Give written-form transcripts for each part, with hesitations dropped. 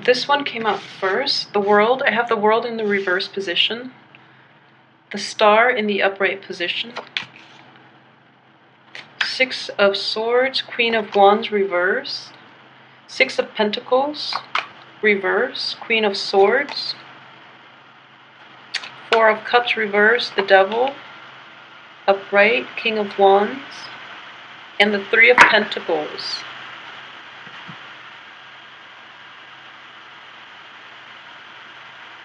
This one came out first. The World. I have the World in the reverse position. The Star in the upright position. Six of Swords, Queen of Wands, reverse. Six of Pentacles, reverse. Queen of Swords. Four of Cups, reverse. The Devil, upright. King of Wands. And the Three of Pentacles.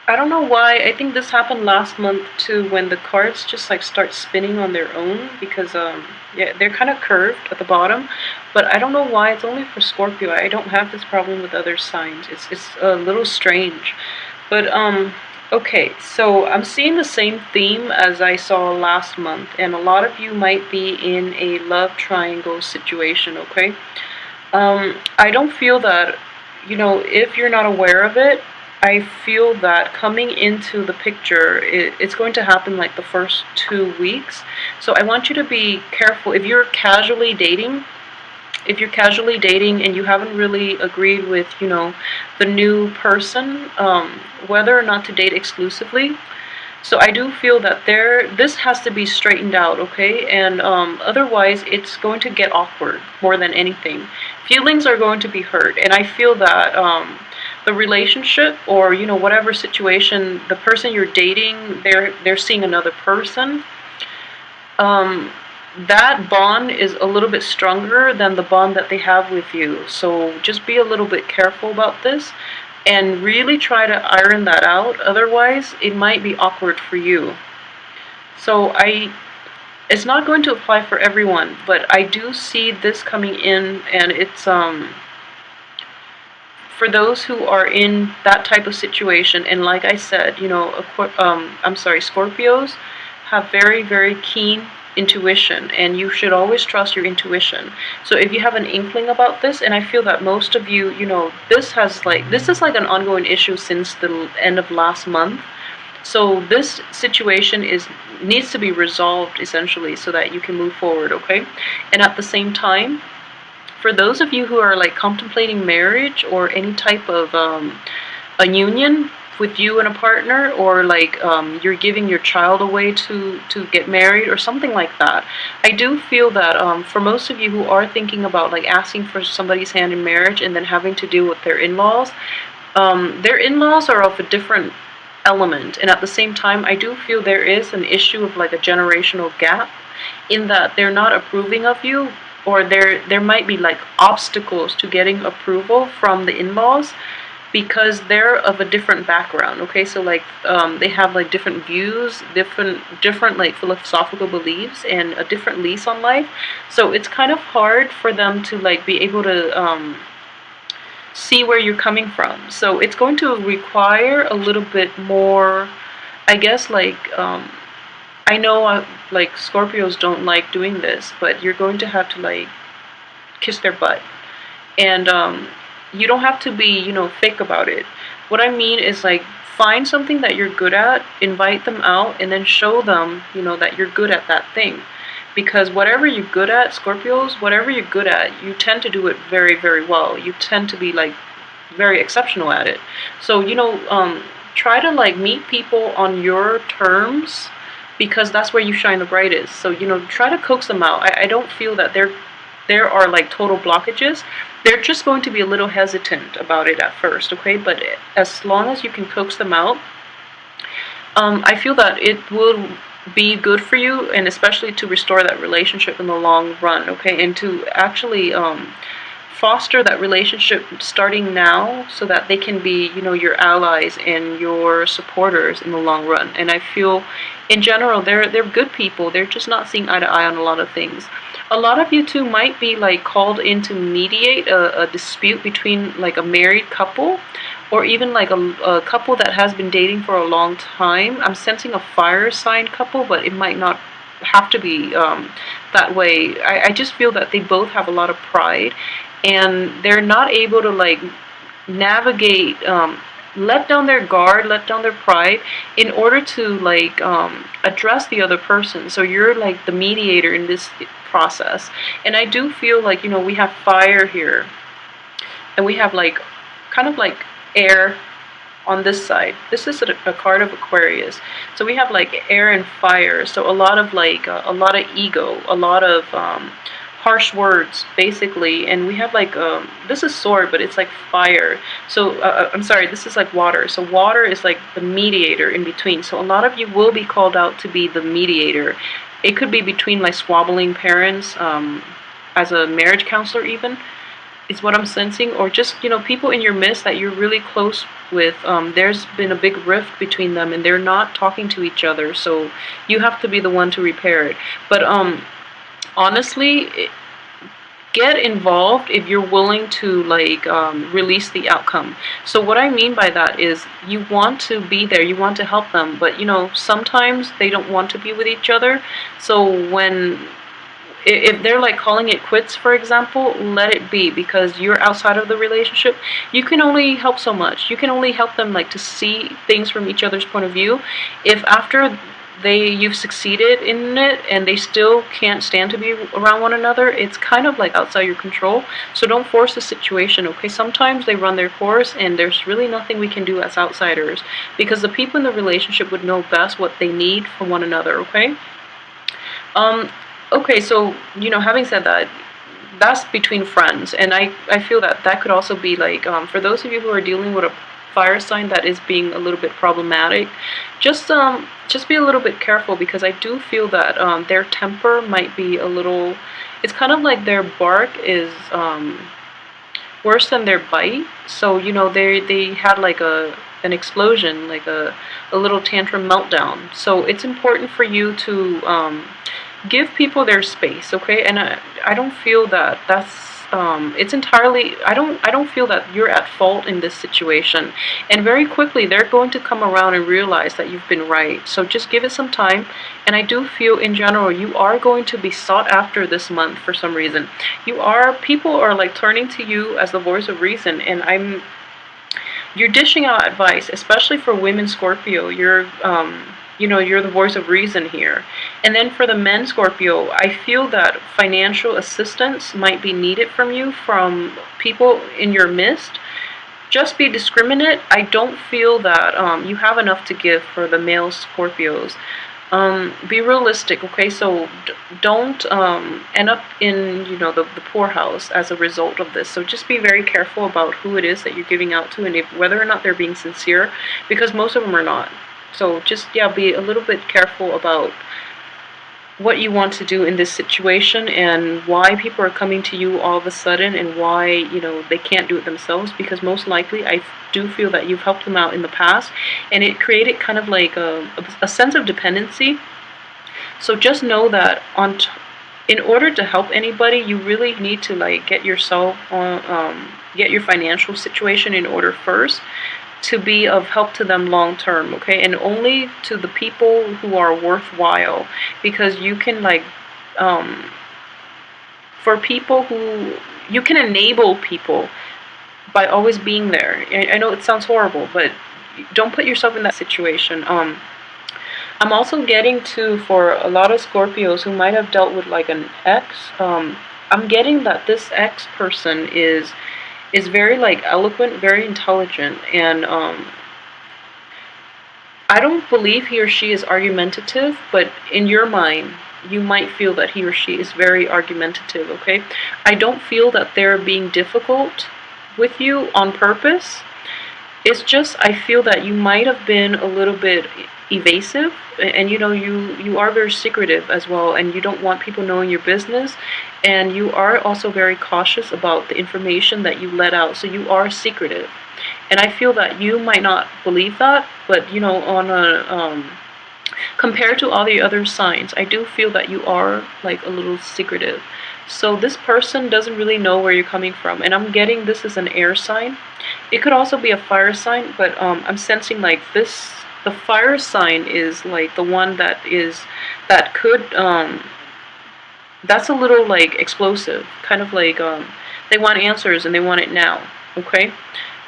I don't know why. I think this happened last month too, when the cards just like start spinning on their own, because yeah, they're kind of curved at the bottom, but I don't know why. It's only for Scorpio. I don't have this problem with other signs. It's a little strange. But okay, so I'm seeing the same theme as I saw last month, and a lot of you might be in a love triangle situation, okay? I don't feel that, if you're not aware of it, I feel that coming into the picture, it's going to happen like the first 2 weeks. So I want you to be careful. If you're casually dating and you haven't really agreed with, the new person, whether or not to date exclusively. So I do feel that this has to be straightened out, okay? And otherwise, it's going to get awkward more than anything. Feelings are going to be hurt, and I feel that the relationship, or whatever situation, the person you're dating, they're seeing another person. That bond is a little bit stronger than the bond that they have with you. So just be a little bit careful about this and really try to iron that out. Otherwise, it might be awkward for you. So it's not going to apply for everyone, but I do see this coming in, and it's for those who are in that type of situation. And like I said, Scorpios have very, very keen intuition, and you should always trust your intuition. So if you have an inkling about this, and I feel that most of you, this is like an ongoing issue since the end of last month. So this situation needs to be resolved essentially, so that you can move forward, okay? And at the same time, for those of you who are like contemplating marriage or any type of a union with you and a partner, or like you're giving your child away to get married or something like that, I do feel that for most of you who are thinking about like asking for somebody's hand in marriage and then having to deal with their in-laws are of a different element. And at the same time, I do feel there is an issue of like a generational gap, in that they're not approving of you, or there might be like obstacles to getting approval from the in-laws, because they're of a different background, okay? So like they have like different views, different like philosophical beliefs, and a different lease on life. So it's kind of hard for them to like be able to see where you're coming from. So it's going to require a little bit more, I guess, like I know like Scorpios don't like doing this, but you're going to have to like kiss their butt. And you don't have to be, fake about it. What I mean is like, find something that you're good at, invite them out, and then show them, that you're good at that thing. Because whatever you're good at, Scorpios, whatever you're good at, you tend to do it very, very well. You tend to be like very exceptional at it. So, try to like meet people on your terms, because that's where you shine the brightest. So, try to coax them out. I don't feel that there are like total blockages. They're just going to be a little hesitant about it at first, okay? But as long as you can coax them out, I feel that it will be good for you, and especially to restore that relationship in the long run, okay? And to actually foster that relationship starting now, so that they can be, your allies and your supporters in the long run. And I feel, in general, they're good people. They're just not seeing eye to eye on a lot of things. A lot of you too might be like called in to mediate a dispute between like a married couple, or even like a couple that has been dating for a long time. I'm sensing a fire sign couple, but it might not have to be that way. I just feel that they both have a lot of pride, and they're not able to like navigate, let down their guard, let down their pride, in order to like address the other person. So you're like the mediator in this process. And I do feel like, we have fire here, and we have like kind of like air on this side. This is a card of Aquarius. So we have like air and fire. So a lot of like a lot of ego, a lot of harsh words basically. And we have like this is sword, but it's like fire. So I'm sorry, this is like water. So water is like the mediator in between. So a lot of you will be called out to be the mediator. It could be between like squabbling parents, as a marriage counselor even, is what I'm sensing, or just, people in your midst that you're really close with. There's been a big rift between them and they're not talking to each other, so you have to be the one to repair it. But honestly, get involved if you're willing to like release the outcome. So what I mean by that is you want to be there, you want to help them, but sometimes they don't want to be with each other. So if they're like calling it quits, for example, let it be, because you're outside of the relationship. You can only help so much. You can only help them like to see things from each other's point of view. If after you've succeeded in it and they still can't stand to be around one another, it's kind of like outside your control. So don't force the situation, okay? Sometimes they run their course and there's really nothing we can do as outsiders, because the people in the relationship would know best what they need from one another, okay? Okay, so, having said that, that's between friends, and I feel that that could also be like, for those of you who are dealing with a fire sign that is being a little bit problematic, just be a little bit careful, because I do feel that their temper might be a little, it's kind of like their bark is worse than their bite. So, they had like an explosion, like a little tantrum meltdown. So it's important for you to give people their space, okay? And I don't feel that that's it's entirely, I don't feel that you're at fault in this situation. And very quickly they're going to come around and realize that you've been right. So just give it some time. And I do feel in general you are going to be sought after this month for some reason. People are like turning to you as the voice of reason, and you're dishing out advice, especially for women Scorpio. You're the voice of reason here. And then for the men Scorpio, I feel that financial assistance might be needed from you, from people in your midst. Just be discriminate. I don't feel that you have enough to give for the male Scorpios. Be realistic, okay? So don't end up in the poorhouse as a result of this. So just be very careful about who it is that you're giving out to, and whether or not they're being sincere, because most of them are not. So just, be a little bit careful about what you want to do in this situation, and why people are coming to you all of a sudden, and why they can't do it themselves, because most likely I do feel that you've helped them out in the past, and it created kind of like a sense of dependency. So just know that in order to help anybody, you really need to like get yourself get your financial situation in order first, to be of help to them long term, okay? And only to the people who are worthwhile, because you can like for people who you can enable people by always being there. I know it sounds horrible, but don't put yourself in that situation. I'm also getting to, for a lot of Scorpios who might have dealt with like an ex, I'm getting that this ex person is very like eloquent, very intelligent, and I don't believe he or she is argumentative, but in your mind you might feel that he or she is very argumentative, okay? I don't feel that they're being difficult with you on purpose. It's just, I feel that you might have been a little bit evasive, and you are very secretive as well, and you don't want people knowing your business, and you are also very cautious about the information that you let out, so you are secretive. And I feel that you might not believe that, but on a compared to all the other signs, I do feel that you are like a little secretive. So this person doesn't really know where you're coming from, and I'm getting this is an air sign. It could also be a fire sign, but I'm sensing like this. The fire sign is like the one that could that's a little like explosive, kind of like they want answers and they want it now, okay?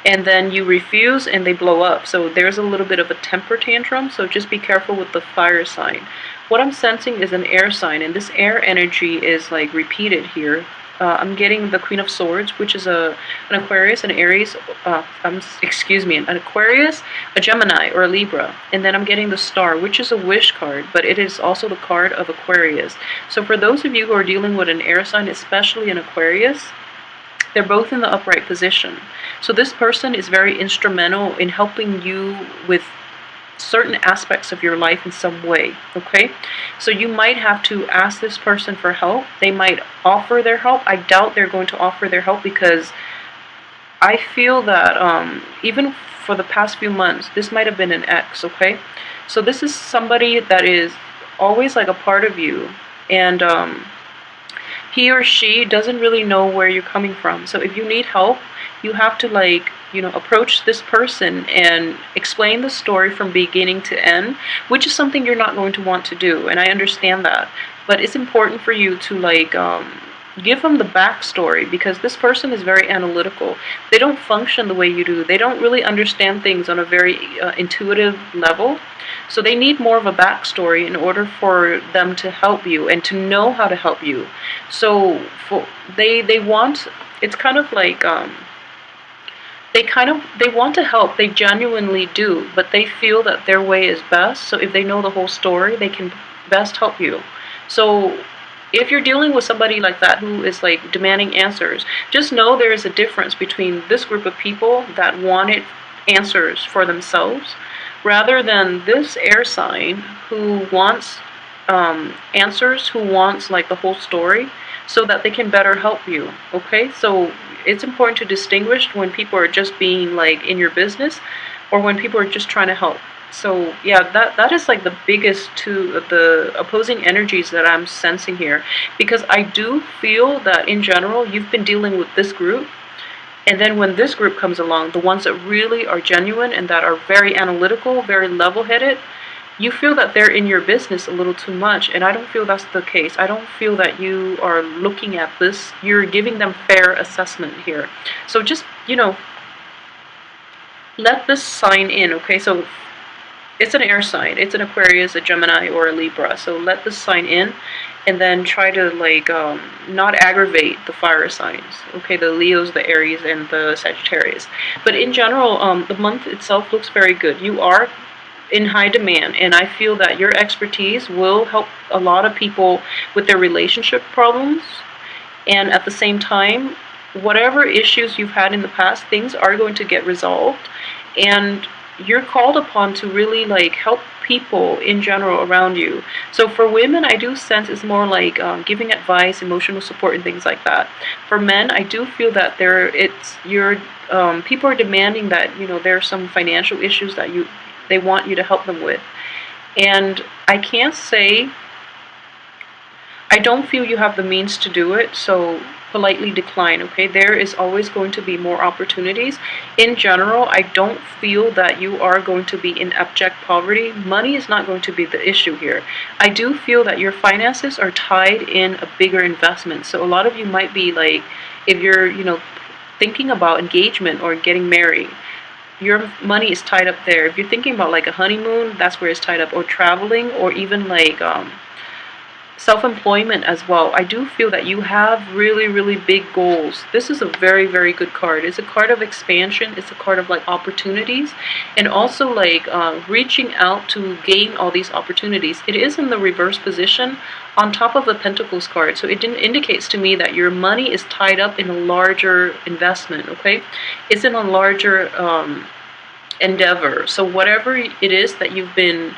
And then you refuse and they blow up. So there's a little bit of a temper tantrum, so just be careful with the fire sign. What I'm sensing is an air sign, and this air energy is like repeated here. I'm getting the Queen of Swords, which is an Aquarius, an Aries, excuse me, an Aquarius, a Gemini, or a Libra. And then I'm getting the Star, which is a wish card, but it is also the card of Aquarius. So for those of you who are dealing with an air sign, especially an Aquarius, they're both in the upright position. So this person is very instrumental in helping you with certain aspects of your life in some way, okay? So you might have to ask this person for help. They might offer their help. I doubt they're going to offer their help because I feel that even for the past few months, this might have been an ex, okay? So this is somebody that is always like a part of you, and he or she doesn't really know where you're coming from. So if you need help, you have to, like, you know, approach this person and explain the story from beginning to end, which is something you're not going to want to do, and I understand that. But it's important for you to, like, give them the backstory, because this person is very analytical. They don't function the way you do. They don't really understand things on a very intuitive level. So they need more of a backstory in order for them to help you and to know how to help you. So they want, it's kind of like they want to help. They genuinely do, but they feel that their way is best. So if they know the whole story, they can best help you. So if you're dealing with somebody like that who is like demanding answers, just know there is a difference between this group of people that wanted answers for themselves rather than this air sign who wants answers, who wants like the whole story so that they can better help you, okay? So it's important to distinguish when people are just being like in your business or when people are just trying to help. So yeah, that is like the biggest two of the opposing energies that I'm sensing here, because I do feel that in general you've been dealing with this group, and then when this group comes along, the ones that really are genuine and that are very analytical, very level-headed, you feel that they're in your business a little too much, and I don't feel that's the case. I don't feel that you are looking at this, you're giving them fair assessment here. So just, you know, let this sign in, okay? So it's an air sign. It's an Aquarius, a Gemini, or a Libra. So let this sign in, and then try to like not aggravate the fire signs. Okay, the Leos, the Aries, and the Sagittarius. But in general, the month itself looks very good. You are in high demand, and I feel that your expertise will help a lot of people with their relationship problems. And at the same time, whatever issues you've had in the past, things are going to get resolved, and you're called upon to really like help people in general around you. So for women, I do sense it's more like giving advice, emotional support, and things like that. For men, I do feel that people are demanding that, you know, there are some financial issues that they want you to help them with, and I can't say, I don't feel you have the means to do it, so politely decline, okay? There is always going to be more opportunities. In general, I don't feel that you are going to be in abject poverty. Money is not going to be the issue here. I do feel that your finances are tied in a bigger investment. So a lot of you might be like, if you're, you know, thinking about engagement or getting married, your money is tied up there. If you're thinking about like a honeymoon, that's where it's tied up, or traveling, or even like self-employment as well. I do feel that you have really, really big goals. This is a very, very good card. It's a card of expansion. It's a card of like opportunities, and also like reaching out to gain all these opportunities. It is in the reverse position on top of the Pentacles card, so it indicates to me that your money is tied up in a larger investment, okay? It's in a larger endeavor. So whatever it is that you've been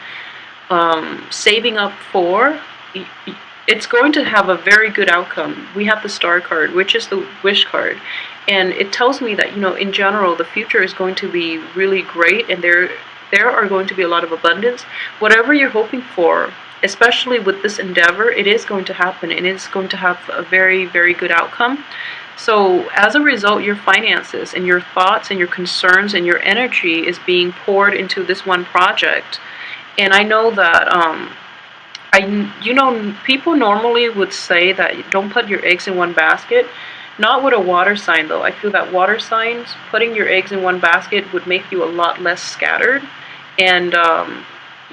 saving up for, it's going to have a very good outcome. We have the Star card, which is the wish card, and it tells me that, you know, in general the future is going to be really great, and there are going to be a lot of abundance. Whatever you're hoping for, especially with this endeavor, it is going to happen, and it's going to have a very, very good outcome. So as a result, your finances and your thoughts and your concerns and your energy is being poured into this one project. And I know that you know, people normally would say that you don't put your eggs in one basket. Not with a water sign, though. I feel that water signs, putting your eggs in one basket would make you a lot less scattered, and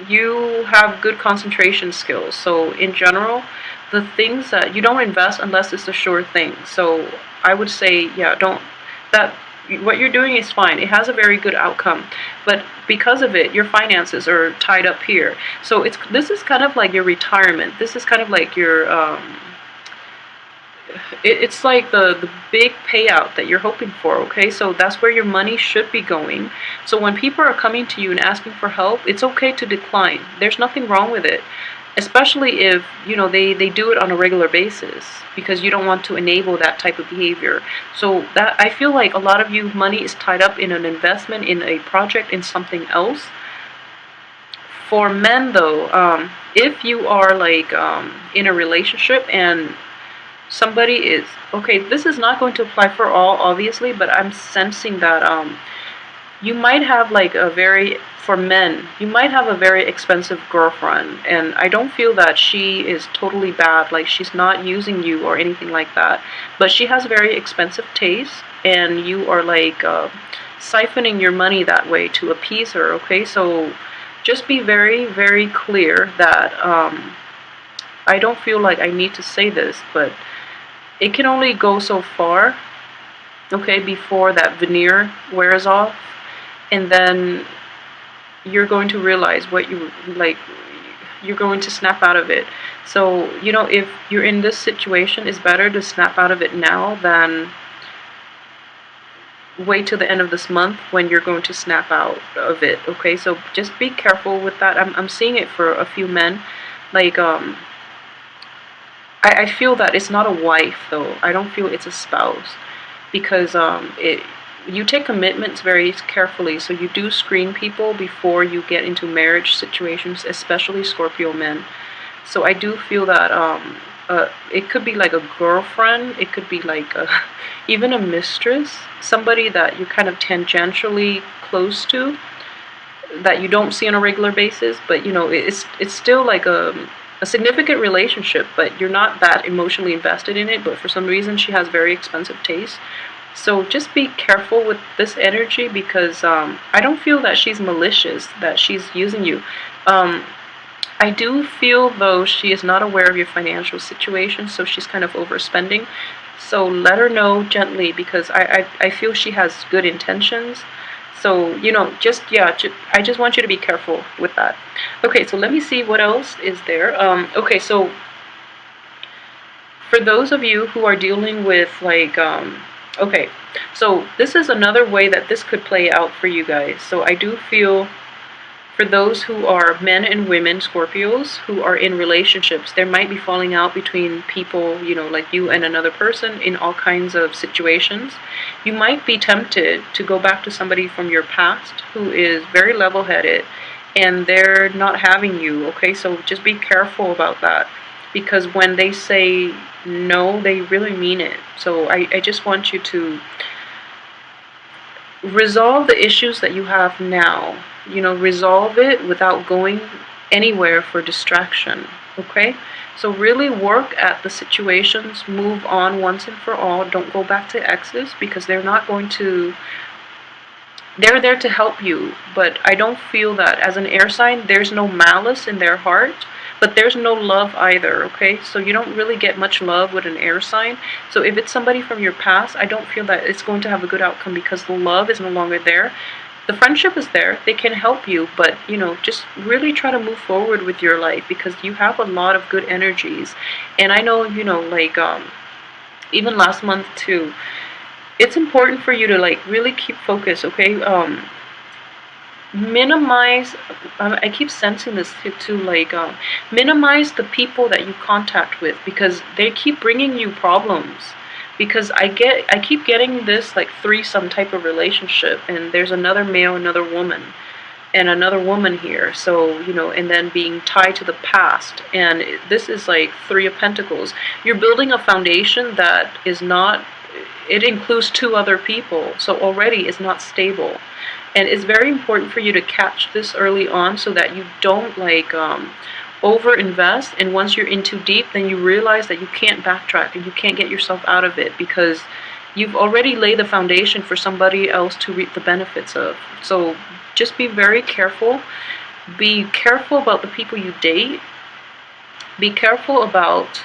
you have good concentration skills. So in general, the things that you don't invest unless it's a sure thing. So I would say, yeah, don't, that, what you're doing is fine. It has a very good outcome, but because of it, your finances are tied up here. So this is kind of like your retirement. This is kind of like your it's like the big payout that you're hoping for, okay? So that's where your money should be going. So when people are coming to you and asking for help, it's okay to decline. There's nothing wrong with it, especially if, you know, they do it on a regular basis, because you don't want to enable that type of behavior. So that, I feel like a lot of you, money is tied up in an investment, in a project, in something else. For men though, if you are like in a relationship and somebody is, okay, this is not going to apply for all, obviously, but I'm sensing that you might have like a very, for men, you might have a very expensive girlfriend, and I don't feel that she is totally bad, like she's not using you or anything like that, but she has very expensive taste, and you are like siphoning your money that way to appease her, okay? So just be very, very clear that I don't feel like I need to say this, but it can only go so far, okay, before that veneer wears off, and then you're going to realize what you like, you're going to snap out of it. So, you know, if you're in this situation, it's better to snap out of it now than wait till the end of this month when you're going to snap out of it, okay? So just be careful with that. I'm seeing it for a few men, like I feel that it's not a wife though. I don't feel it's a spouse, because you take commitments very carefully. So you do screen people before you get into marriage situations, especially Scorpio men. So I do feel that it could be like a girlfriend. It could be like even a mistress, somebody that you're kind of tangentially close to, that you don't see on a regular basis. But you know, it's still like a significant relationship, but you're not that emotionally invested in it, but for some reason she has very expensive taste. So just be careful with this energy, because I don't feel that she's malicious, that she's using you. I do feel though she is not aware of your financial situation, so she's kind of overspending. So let her know gently, because I feel she has good intentions. So, you know, just, yeah, I just want you to be careful with that. Okay, so let me see what else is there. Okay, so for those of you who are dealing with like, okay, so this is another way that this could play out for you guys. So I do feel for those who are men and women, Scorpios, who are in relationships, there might be falling out between people, you know, like you and another person in all kinds of situations. You might be tempted to go back to somebody from your past who is very level-headed, and they're not having you, okay? So just be careful about that, because when they say no, they really mean it. So I just want you to resolve the issues that you have now. You know, resolve it without going anywhere for distraction, okay? So really work at the situations, move on once and for all. Don't go back to exes, because they're not going to, they're there to help you, but I don't feel that as an air sign, there's no malice in their heart, but there's no love either, okay? So you don't really get much love with an air sign. So if it's somebody from your past, I don't feel that it's going to have a good outcome, because the love is no longer there. The friendship is there, they can help you, but, you know, just really try to move forward with your life, because you have a lot of good energies. And I know, you know, like, even last month too, it's important for you to, like, really keep focus, okay? Minimize, I keep sensing this too, like, minimize the people that you contact with, because they keep bringing you problems. Because I keep getting this like threesome type of relationship, and there's another male, another woman, and another woman here. So, you know, and then being tied to the past, and this is like Three of Pentacles. You're building a foundation that is not, it includes two other people, so already it's not stable. And it's very important for you to catch this early on, so that you don't like over invest, and once you're in too deep, then you realize that you can't backtrack and you can't get yourself out of it, because you've already laid the foundation for somebody else to reap the benefits of. So just be very careful. Be careful about the people you date. Be careful about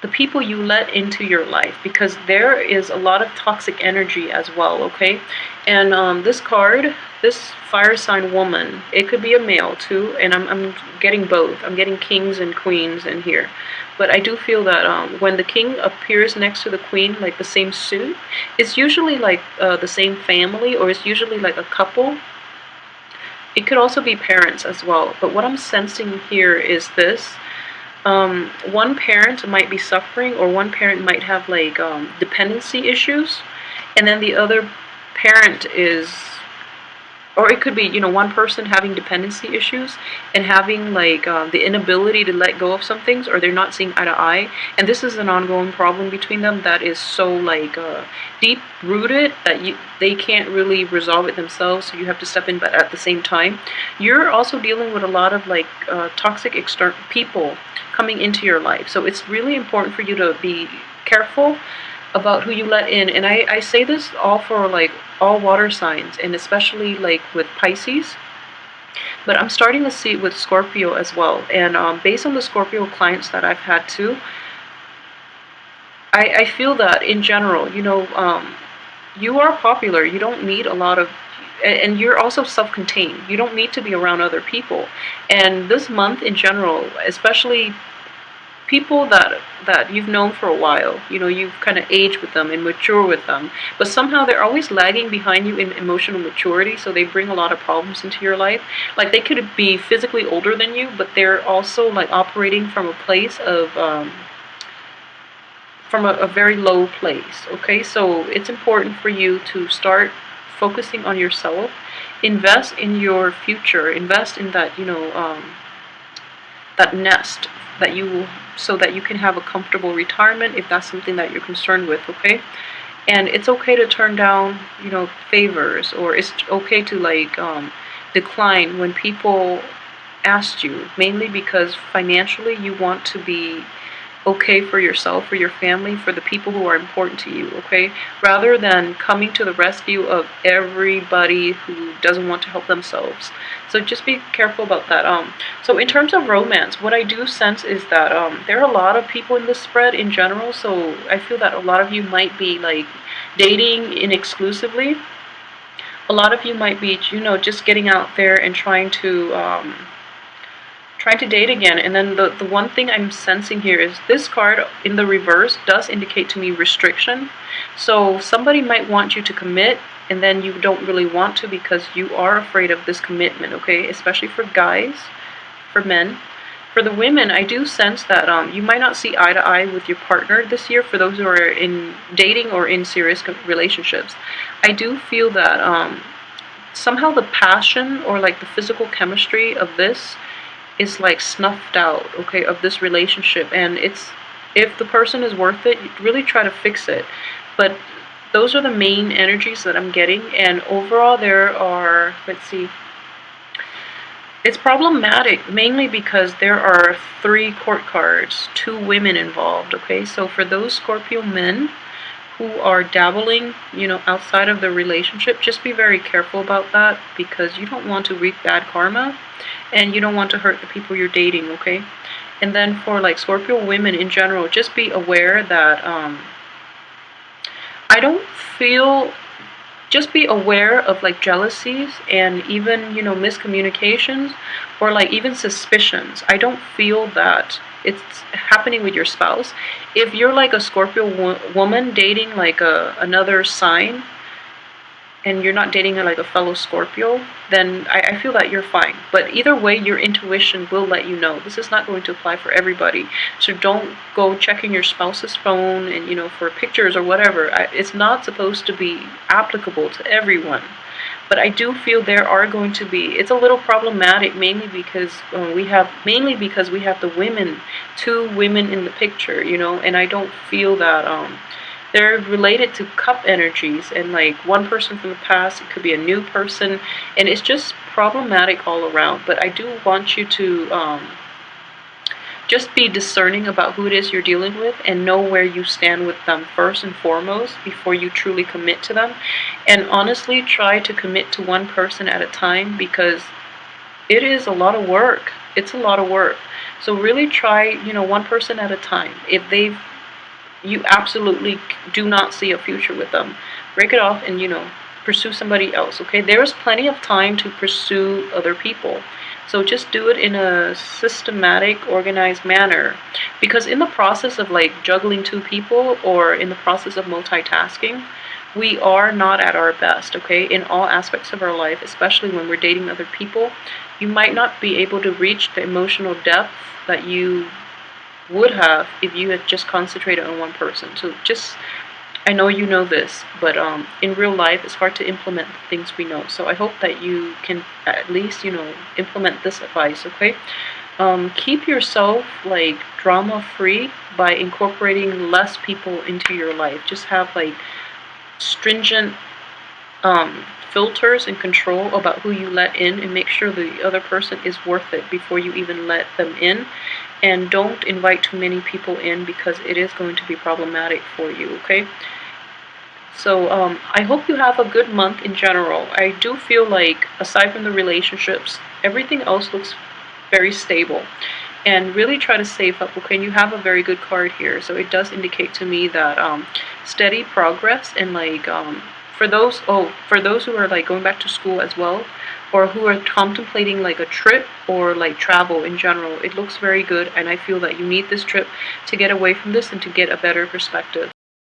the people you let into your life, because there is a lot of toxic energy as well, okay? And this card, this fire sign woman, it could be a male too, and I'm getting both. I'm getting kings and queens in here. But I do feel that when the king appears next to the queen, like the same suit, it's usually like the same family, or it's usually like a couple. It could also be parents as well. But what I'm sensing here is this. One parent might be suffering, or one parent might have like dependency issues, and then the other parent is, or it could be, one person having dependency issues and having like the inability to let go of some things, or they're not seeing eye to eye, and this is an ongoing problem between them that is so like deep rooted that they can't really resolve it themselves, so you have to step in. But at the same time, you're also dealing with a lot of like toxic external people coming into your life, so it's really important for you to be careful about who you let in. And I say this all for like all water signs, and especially like with Pisces, but I'm starting to see it with Scorpio as well. And based on the Scorpio clients that I've had too, I feel that in general, you are popular. You don't need a lot of, and you're also self-contained. You don't need to be around other people. And this month in general, especially people that you've known for a while, you've kind of aged with them and mature with them, but somehow they're always lagging behind you in emotional maturity, so they bring a lot of problems into your life. Like, they could be physically older than you, but they're also like operating from a place of from a very low place, okay? So it's important for you to start focusing on yourself, invest in your future, invest in that, that nest that you, so that you can have a comfortable retirement if that's something that you're concerned with, okay? And it's okay to turn down, favors, or it's okay to like decline when people ask you, mainly because financially you want to be okay for yourself, for your family, for the people who are important to you, okay? Rather than coming to the rescue of everybody who doesn't want to help themselves. So just be careful about that. So in terms of romance, what I do sense is that there are a lot of people in this spread in general, so I feel that a lot of you might be like dating inexclusively. A lot of you might be, just getting out there and trying to date again. And then the one thing I'm sensing here is this card in the reverse does indicate to me restriction. So somebody might want you to commit, and then you don't really want to because you are afraid of this commitment, okay? Especially for guys, for men. For the women, I do sense that you might not see eye to eye with your partner this year, for those who are in dating or in serious relationships. I do feel that somehow the passion or like the physical chemistry of this is like snuffed out, okay, of this relationship. And it's, if the person is worth it, you really try to fix it. But those are the main energies that I'm getting. And overall there are, let's see, it's problematic mainly because there are 3 court cards, 2 women involved, okay? So for those Scorpio men who are dabbling, outside of the relationship, just be very careful about that, because you don't want to reap bad karma and you don't want to hurt the people you're dating, okay? And then for like Scorpio women in general, just be aware that I don't feel, just be aware of like jealousies and even, miscommunications, or like even suspicions. I don't feel that it's happening with your spouse. If you're like a Scorpio woman dating like another sign, and you're not dating like a fellow Scorpio, then I feel that you're fine. But either way, your intuition will let you know. This is not going to apply for everybody. So don't go checking your spouse's phone and, for pictures or whatever. It's not supposed to be applicable to everyone. But I do feel there are going to be, it's a little problematic, mainly because we have the women, 2 women in the picture, and I don't feel that they're related to cup energies, and like one person from the past, it could be a new person, and it's just problematic all around. But I do want you to just be discerning about who it is you're dealing with, and know where you stand with them first and foremost before you truly commit to them. And honestly, try to commit to one person at a time, because it is a lot of work. It's a lot of work. So really try, one person at a time. If they've you absolutely do not see a future with them. Break it off and, pursue somebody else, okay? There's plenty of time to pursue other people. So just do it in a systematic, organized manner. Because in the process of like juggling two people or in the process of multitasking, we are not at our best, okay? In all aspects of our life, especially when we're dating other people, you might not be able to reach the emotional depth that you would have if you had just concentrated on one person. So just, I know you know this, but in real life, it's hard to implement the things we know. So I hope that you can at least, implement this advice, okay? Keep yourself like drama free by incorporating less people into your life. Just have like stringent filters and control about who you let in, and make sure the other person is worth it before you even let them in. And don't invite too many people in because it is going to be problematic for you, okay? So I hope you have a good month in general. I do feel like, aside from the relationships, everything else looks very stable. And really try to save up, okay? And you have a very good card here, so it does indicate to me that steady progress, and like for those who are like going back to school as well, or who are contemplating like a trip or like travel in general, it looks very good, and I feel that you need this trip to get away from this and to get a better perspective.